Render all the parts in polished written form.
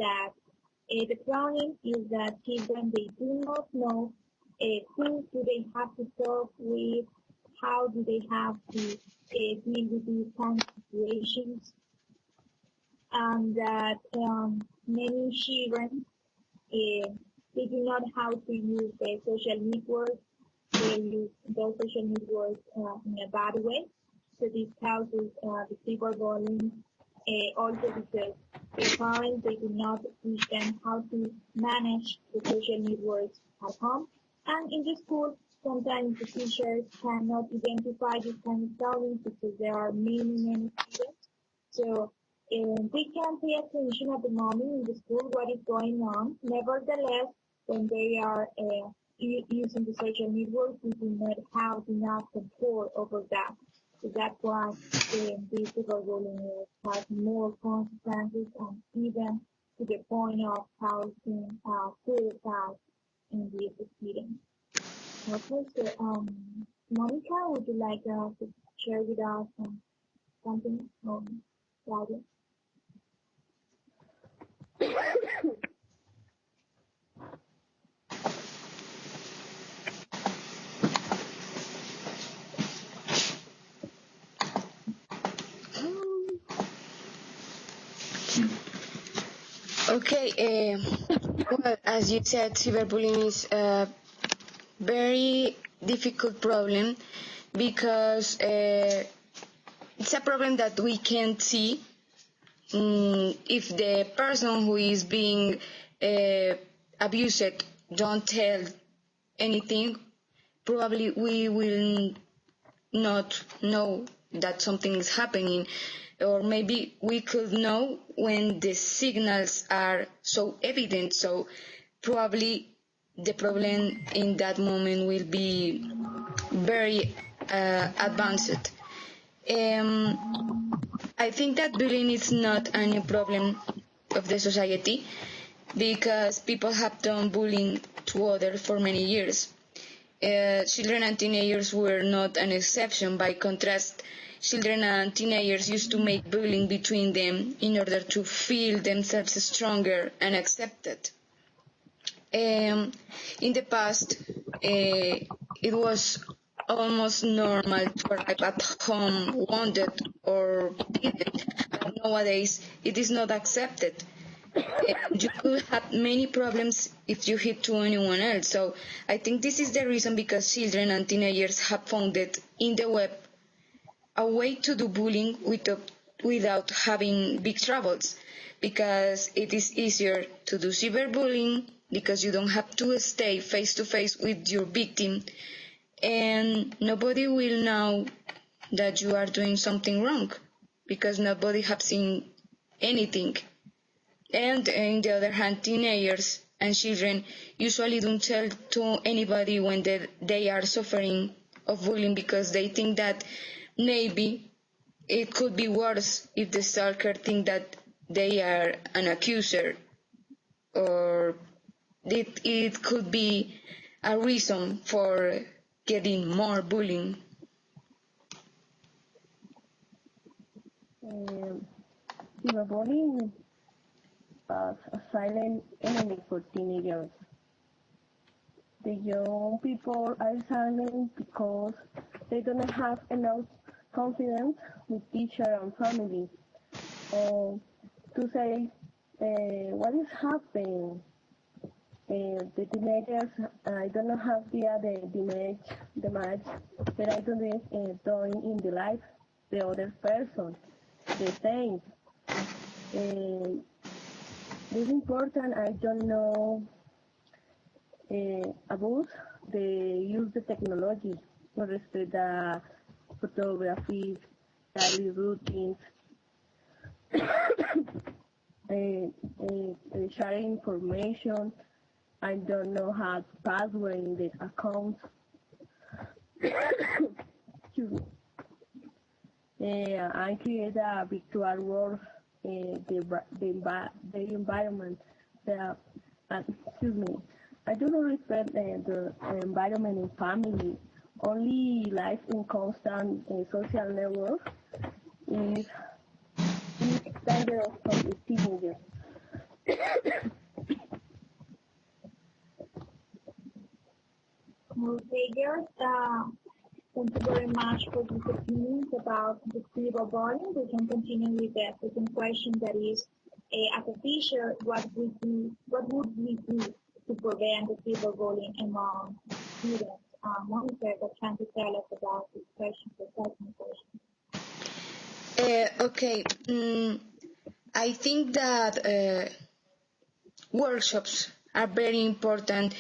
that the problem is that children, they do not know who do they have to talk with, how do they have to deal with these kind of situations, and that many children, they do not how to use the social networks. They use those social networks in a bad way. So this causes the cyberbullying. Also because their parents, they do not teach them how to manage the social networks at home. And in the school, sometimes the teachers cannot identify these kind of problems because there are many students. So they can pay attention at the moment in the school what is going on. Nevertheless, when they are using the social network, we do not have enough control over that. So that's why this cyberbullying has more consequences and even to the point of causing suicide in the experience. Okay, so Monica, would you like to share with us something about it? Okay, well, as you said, cyberbullying is a very difficult problem because it's a problem that we can't see. If the person who is being abused don't tell anything, probably we will not know that something is happening, or maybe we could know when the signals are so evident. So probably the problem in that moment will be very advanced. I think that bullying is not a new problem of the society because people have done bullying to others for many years. Children and teenagers were not an exception. By contrast, children and teenagers used to make bullying between them in order to feel themselves stronger and accepted. In the past, it was almost normal to arrive at home wounded or beaten, but nowadays it is not accepted. You could have many problems if you hit to anyone else. So I think this is the reason because children and teenagers have found it in the web a way to do bullying without having big troubles, because it is easier to do cyberbullying because you don't have to stay face to face with your victim, and nobody will know that you are doing something wrong because nobody has seen anything. And on the other hand, teenagers and children usually don't tell to anybody when they are suffering of bullying because they think that maybe it could be worse if the stalker think that they are an accuser, or it could be a reason for getting more bullying. Cyberbullying as a silent enemy for teenagers. The young people are silent because they don't have enough confidence with teacher and family to say what is happening. The teenagers, I don't know how the match that I doing in the life, the other person, the same. This is important. I don't know about they use the technology to respect the photography, daily routines, sharing information. I don't know how to password in the account. I create a virtual world, the environment. I do not respect the environment in family. Only life in constant social network is dangerous for the teenagers. speakers. Thank you very much for these opinions about the cyberbullying. We can continue with the second question, that is, as a teacher, what would we do to prevent the cyberbullying among students? Monica, what can you tell us about this question, the second question? Okay. I think that workshops are very important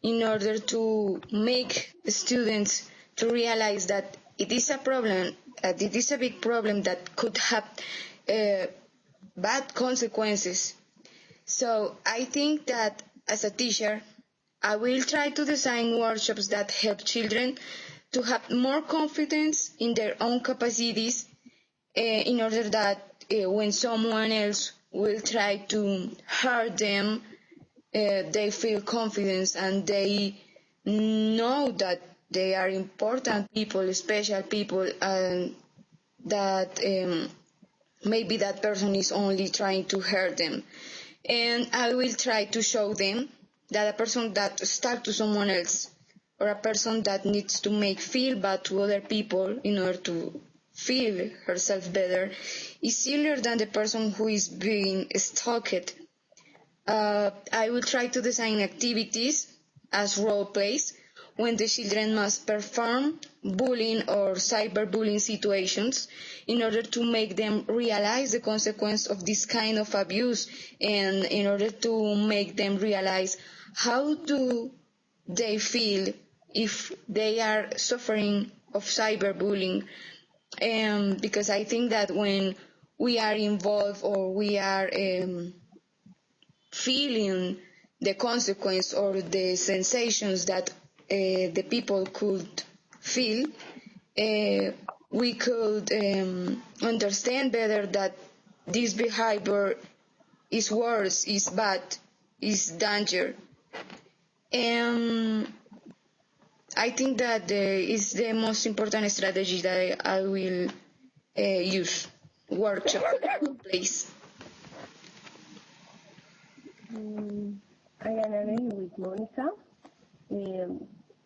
in order to make students to realize that it is a problem, it is a big problem that could have bad consequences. So I think that as a teacher, I will try to design workshops that help children to have more confidence in their own capacities in order that when someone else will try to hurt them, they feel confidence and they know that they are important people, special people, and that maybe that person is only trying to hurt them. And I will try to show them that a person that stuck to someone else, or a person that needs to make feel bad to other people in order to feel herself better, is sillier than the person who is being stalked. I will try to design activities as role plays when the children must perform bullying or cyberbullying situations in order to make them realize the consequence of this kind of abuse, and in order to make them realize how do they feel if they are suffering of cyberbullying. Because I think that when we are involved or we are feeling the consequence or the sensations that the people could feel, we could understand better that this behavior is worse, is bad, is danger. And I think that is the most important strategy that I will use, workshop place. I am agree with Monica.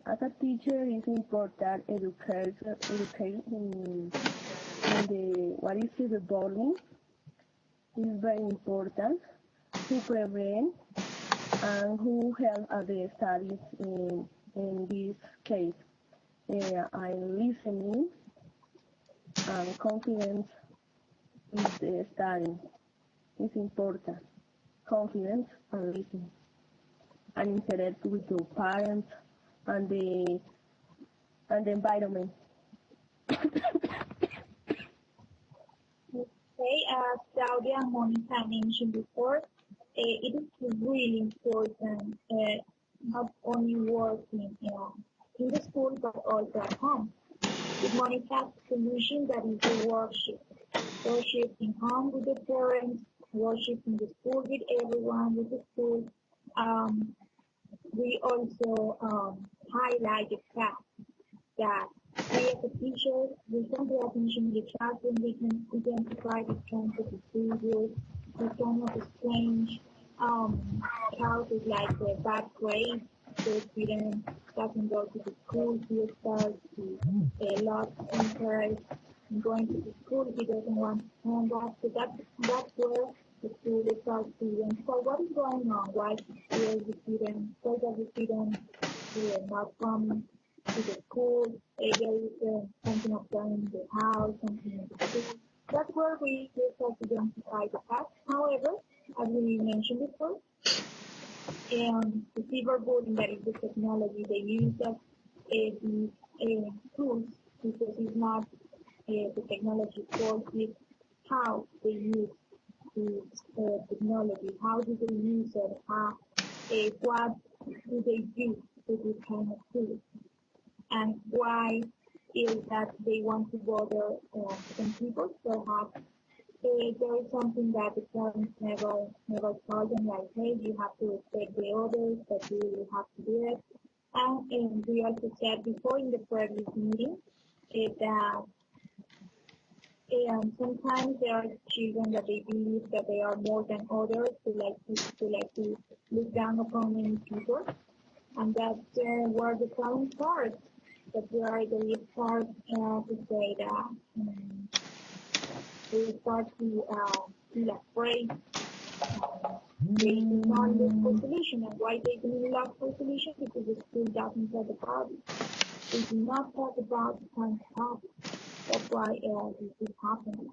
As a teacher, it's important educate in what is cyberbullying. It's very important to prevent and who help at the studies in this case. I'm listening and confidence with the study. It's important. Confidence and listening. And interact with your parents and the environment. Okay, as Claudia and Monica mentioned before, it is really important not only working in the school but also at home. With Monica's solution, that is the worship. Worship in home with the parents, worship in the school with everyone, with the school. We also highlight the fact that we as a teacher, we can pay attention in the classroom, we can identify the kinds of behaviors, the kind of strange causes like the bad grades, the student doesn't go to the school, he starts to lose interest in going to the school, he doesn't want to come back, so that's where the school starts to so what is going on? Why is the student not coming to the school? There is something of done in the house, something in the school. That's where we start to identify the facts. However, as we mentioned before, the cyberbullying, that is the technology they use as the tools, because it's not the technology fault, it's how they use the technology, how do they use it, what do they do with this kind of tools, and why is that they want to bother some people. Perhaps there is something that the parents never told them, like, hey, you have to respect the others, but you have to do it. And we also said before in the previous meeting that sometimes there are children that they believe that they are more than others, to look down upon many people, and that's where the problem starts. That's where they start to say that they start to feel afraid. They do not look for solution. And why they do not look for solution? Because the school doesn't talk about it. They do not talk about the kind of topic. That's why this is happening.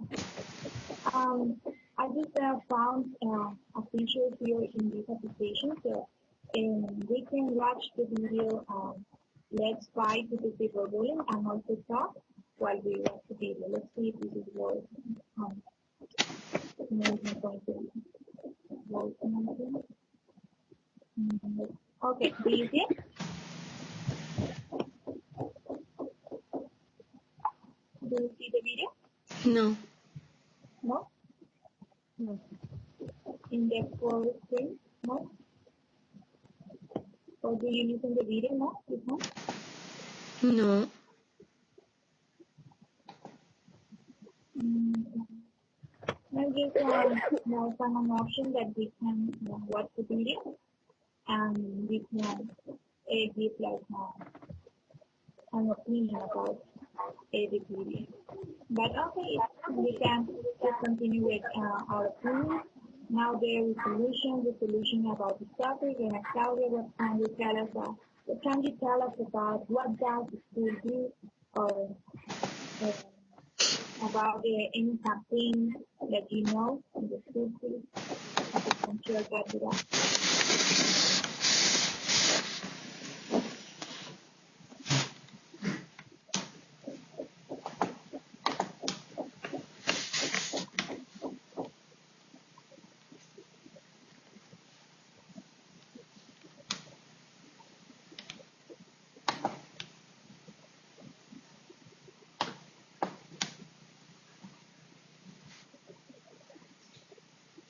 I just found a feature here in this application. So we can watch the video Let's Fight with the Cyberbullying and also talk while we watch the video. Let's see if this is working. Okay, do you see it? Do you see the video? No. No? No. In the full screen? No? Or do you listen the video? No? You can't? No. Now just now find an option that we can watch the video and we can give like an opinion about the video. But okay, we can just continue with our opinion. Now there is the solution about the topic, and Claudia, what can you tell us about what does the school do or about any campaign that you know in the school, please? You can share that with us.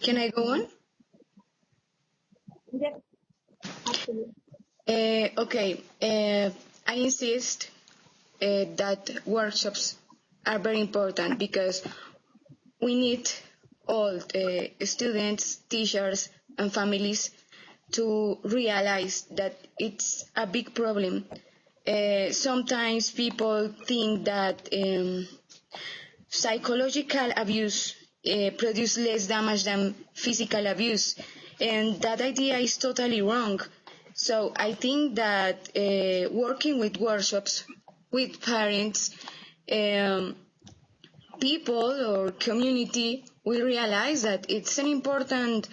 Can I go on? Yes, absolutely. Okay. I insist that workshops are very important because we need all students, teachers, and families to realize that it's a big problem. Sometimes people think that psychological abuse produces less damage than physical abuse, and that idea is totally wrong. So I think that working with workshops with parents, people or community will realize that it's an important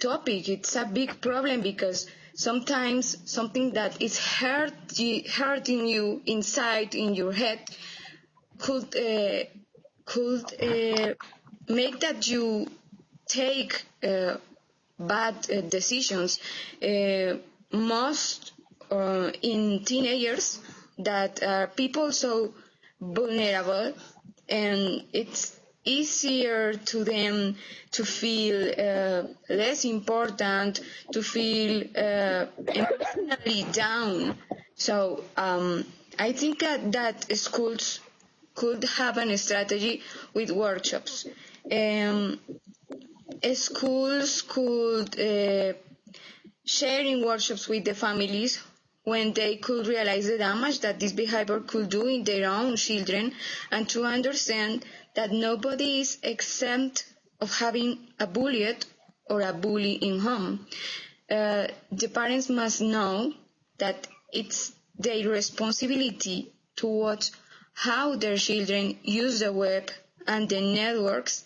topic. It's a big problem because sometimes something that is hurting you inside in your head could make that you take bad decisions. Most in teenagers that are people so vulnerable, and it's easier to them to feel less important, to feel emotionally down. So I think that schools could have a strategy with workshops. Schools could share in workshops with the families when they could realize the damage that this behavior could do in their own children, and to understand that nobody is exempt of having a bullied or a bully in home. The parents must know that it's their responsibility to watch how their children use the web and the networks,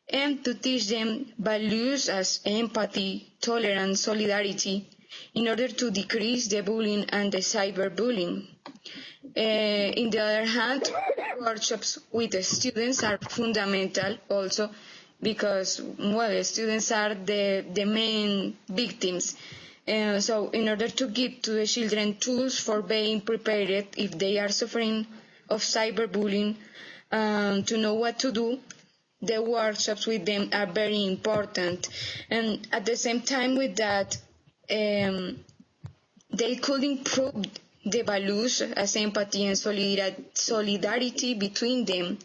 and to teach them values as empathy, tolerance, solidarity, in order to decrease the bullying and the cyberbullying. On the other hand, workshops with the students are fundamental also because, well, students are the main victims. So in order to give to the children tools for being prepared if they are suffering of cyberbullying, to know what to do, the workshops with them are very important. And at the same time with that, they could improve the values as empathy and solidarity between them.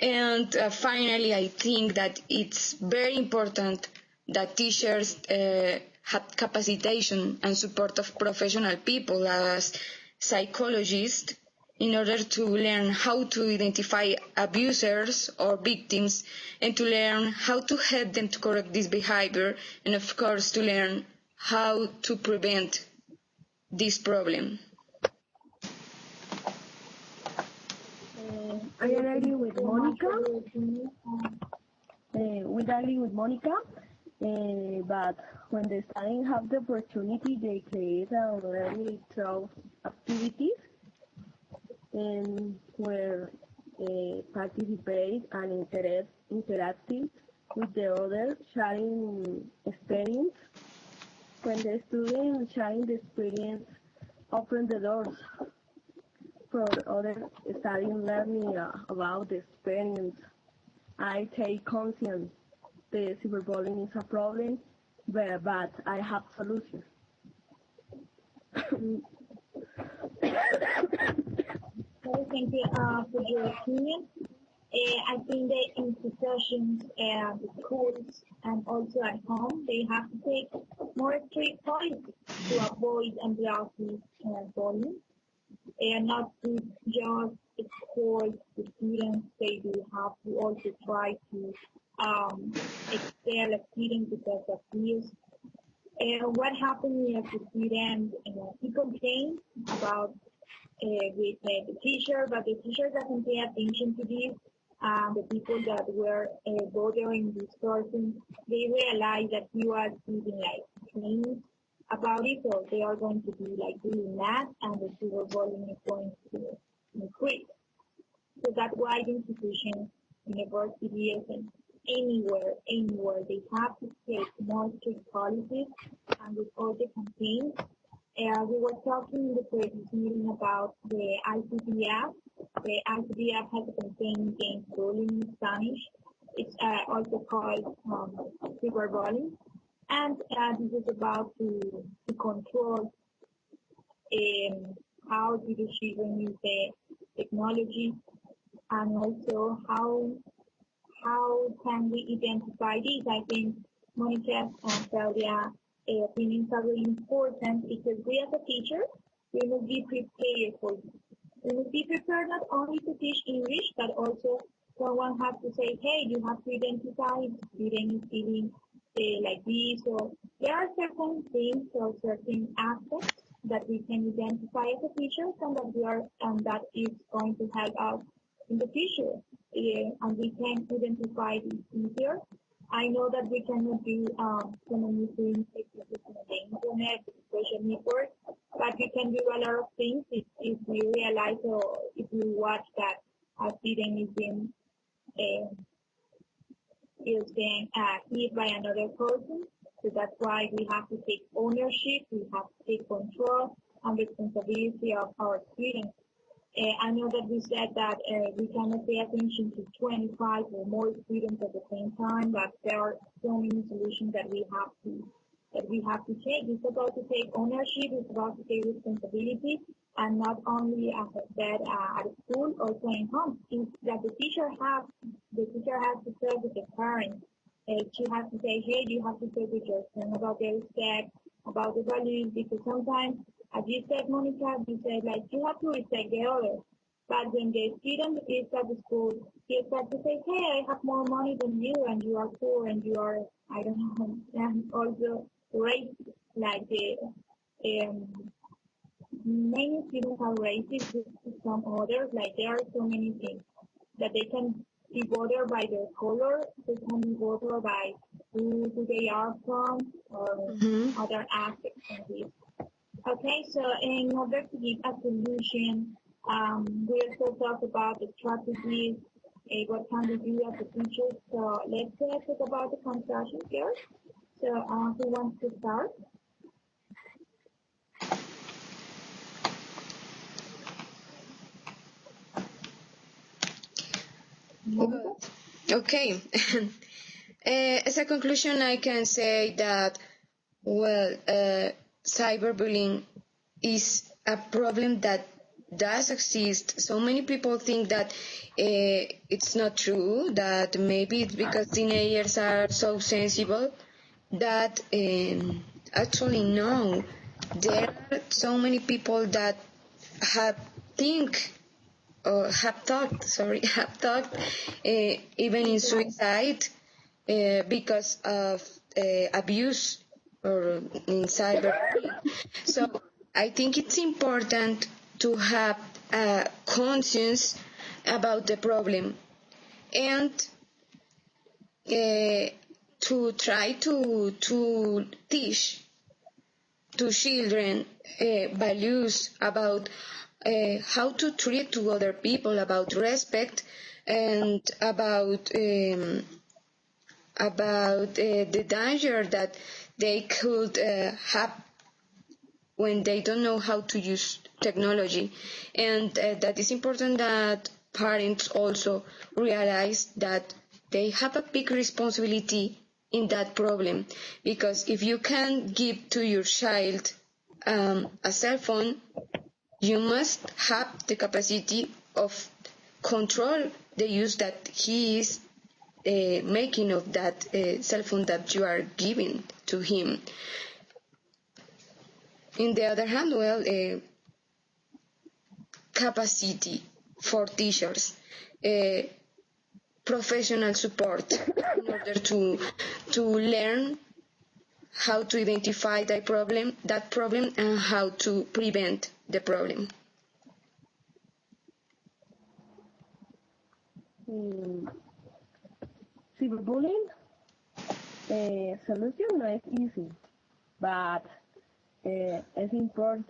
And finally, I think that it's very important that teachers have capacitation and support of professional people as psychologists in order to learn how to identify abusers or victims and to learn how to help them to correct this behavior and, of course, to learn how to prevent this problem. I agree with Monica. But when the students have the opportunity, they create and learning through activities where participate and interacting with the others, sharing experience. When the students sharing the experience, open the doors for others starting learning about the experience. I take conscience the cyberbullying is a problem, but I have solutions. Thank you for your opinion. I think the institutions, the schools, and also at home, they have to take more strict policies to avoid and block this bullying, and not to just exploit the students. They do have to also try to expel a student because of abuse. What happened if the student he complained about with the teacher, but the teacher doesn't pay attention to this. The people that were bothering this person, they realize that he was giving like training about it, so they are going to be like doing that, and the cyberbullying is going to increase. So that's why the institutions, universities, and anywhere, they have to take more strict policies and with all the campaigns. We were talking in the previous meeting about the ICDF. The ICDF has a campaign against bullying in Spanish. It's also called cyberbullying. And this is about to control how do the children use the technology, and also how can we identify this. I think Monica and Claudia opinions are really important, because we as a teacher, we must be prepared for this. We must be prepared not only to teach English, but also someone has to say, hey, you have to identify if the student is feeling like this. So there are certain things or certain aspects that we can identify as a teacher, and that is going to help us in the future. And we can identify this easier. I know that we cannot do so many things using the internet, social networks, but we can do a lot of things if we realize or if we watch that a student is being hit by another person. So that's why we have to take ownership, we have to take control and responsibility of our students. I know that we said that we cannot pay attention to 25 or more students at the same time, but there are so many solutions that we have to take. It's about to take ownership, it's about to take responsibility, and not only, as I said, at school, also in home. It's that the teacher has to talk with the parents. She has to say, hey, you have to talk with your son about the respect, about the values, because sometimes, as you said, Monica, you said, like, you have to respect the others. But when the student is at the school, he starts to say, hey, I have more money than you, and you are poor, and you are, I don't know, and also racist, like the many students are racist to some others. Like, there are so many things that they can be bothered by their color, they can be bothered by who they are from, or other aspects of this. Okay, so in order to give a solution, we also talk about the strategies, what can we do as a teacher. So let's talk about the construction here. So who wants to start? Okay. As a conclusion, I can say that, well, cyberbullying is a problem that does exist. So many people think that it's not true, that maybe it's because teenagers are so sensible, that actually no. There are so many people that have think or have thought, even in suicide because of abuse or in cyberbullying. So I think it's important to have conscience about the problem and to try to teach to children values about how to treat to other people, about respect, and about the danger that they could have when they don't know how to use technology. And that is important that parents also realize that they have a big responsibility in that problem, because if you can give to your child a cell phone, you must have the capacity of control the use that he is making of that cell phone that you are giving to him. In the other hand, well, capacity for teachers, professional support in order to learn how to identify that problem and how to prevent the problem. Cyberbullying solution no es easy, but it's important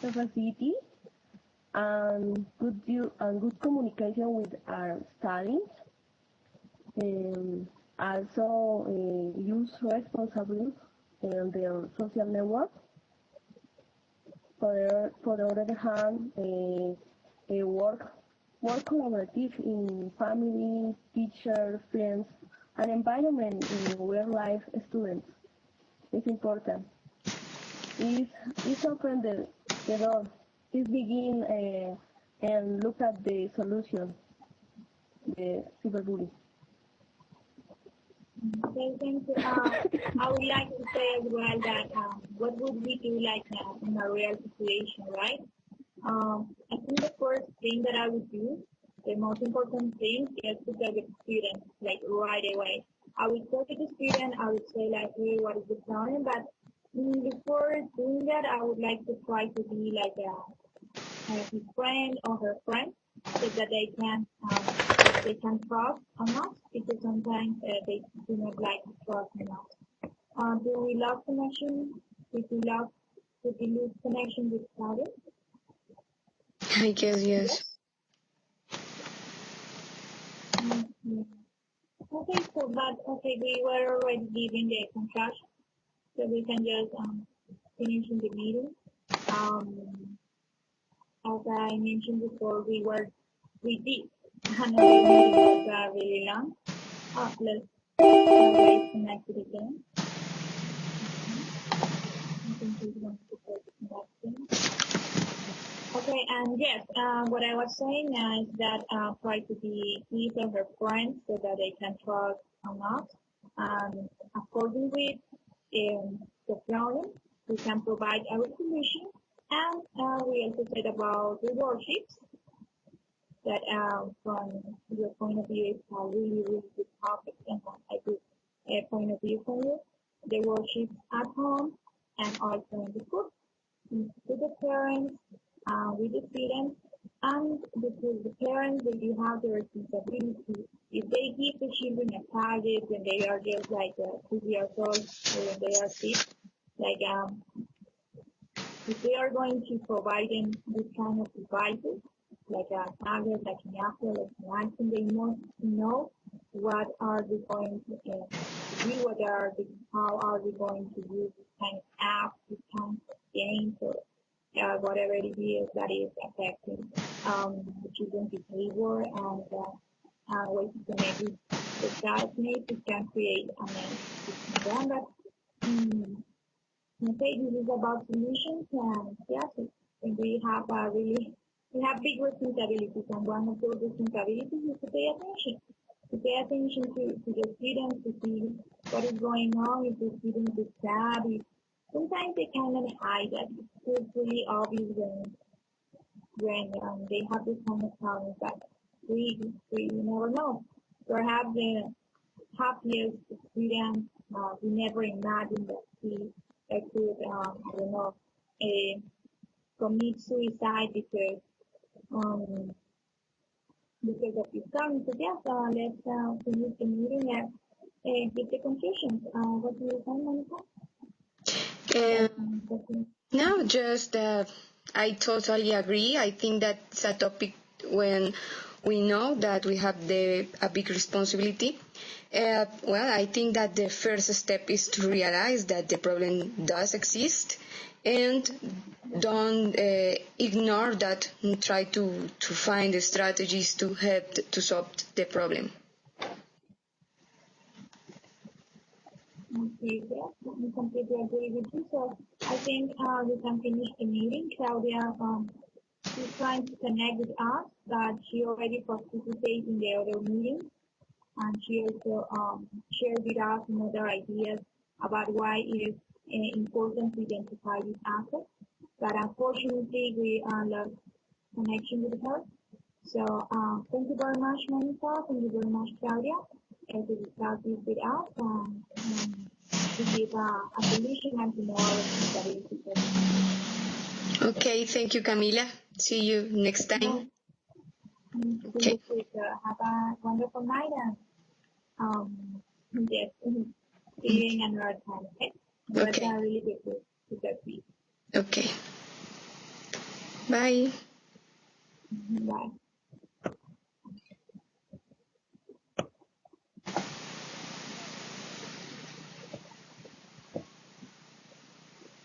capacity and good communication with our students. Also use responsibly in their social network. For the other hand, work collaborative in family, teacher, friends, and environment in real life students. It's important. It's open the door. It's begin and look at the solution, the cyberbullying. Okay, thank you. I would like to say as well that what would we do like in a real situation, right? I think the first thing that I would do, the most important thing is to talk with the student, like right away. I would talk to the student, I would say like, hey, what is the problem? But before doing that, I would like to try to be like his friend or her friend, so that they can trust on us, because sometimes they do not like to trust on us. Do we lose connection? Did we lose connection with others? I guess yes. Okay, we were already given the conclusion, so we can just finish in the meeting. As I mentioned before, we did another meeting was really long. Let's get connected again. I think he's going to take the connection. Okay, and yes, what I was saying is that try to be his or her friends so that they can trust on us. According with the problem, we can provide our solution. And we also said about the worksheets that from your point of view is a really, really good topic and a good point of view for you. The worksheets at home and also in the school, to the parents, with the students, and with the parents, that you have the responsibility. If they give the children a target when they are just like 2 years old or when they are 6, like if they are going to provide them this kind of devices, like a tablet, like an Apple, like an iPhone, they must know what are they going to do, how are they going to use this kind of app, this kind of games, or whatever it is that is affecting the children's behavior, and ways to maybe the classmates can create a mess them. But okay, this is about solutions, and yes, we have big responsibilities, and one of those responsibilities is to pay attention. To pay attention to the students, to see what is going on, if the student is sad. Sometimes they kind of hide that. It's really obvious when they have this kind of problems that we never know. Perhaps the happiest student, we never imagined that he could, I don't know, commit suicide um, because of his son. So yes, let's finish the meeting and give the conclusions. What do you think, Monica? No, just I totally agree. I think that's a topic when we know that we have a big responsibility. Well, I think that the first step is to realize that the problem does exist and don't ignore that and try to find the strategies to help to solve the problem. Okay, yes, I completely agree with you. So I think we can finish the meeting. Claudia is trying to connect with us, that she already participated in the other meeting, and she also shared with us another ideas about why it is important to identify these assets. But unfortunately, we lost connection with her. So thank you very much, Monica. Thank you very much, Claudia, to discuss this with us to give a solution and to know our responsibility. Okay, thank you, Camila. See you next time. Okay. Have a wonderful night and yes, see you in another time. Okay. Okay. That's really good to get me. Okay. Bye. Bye.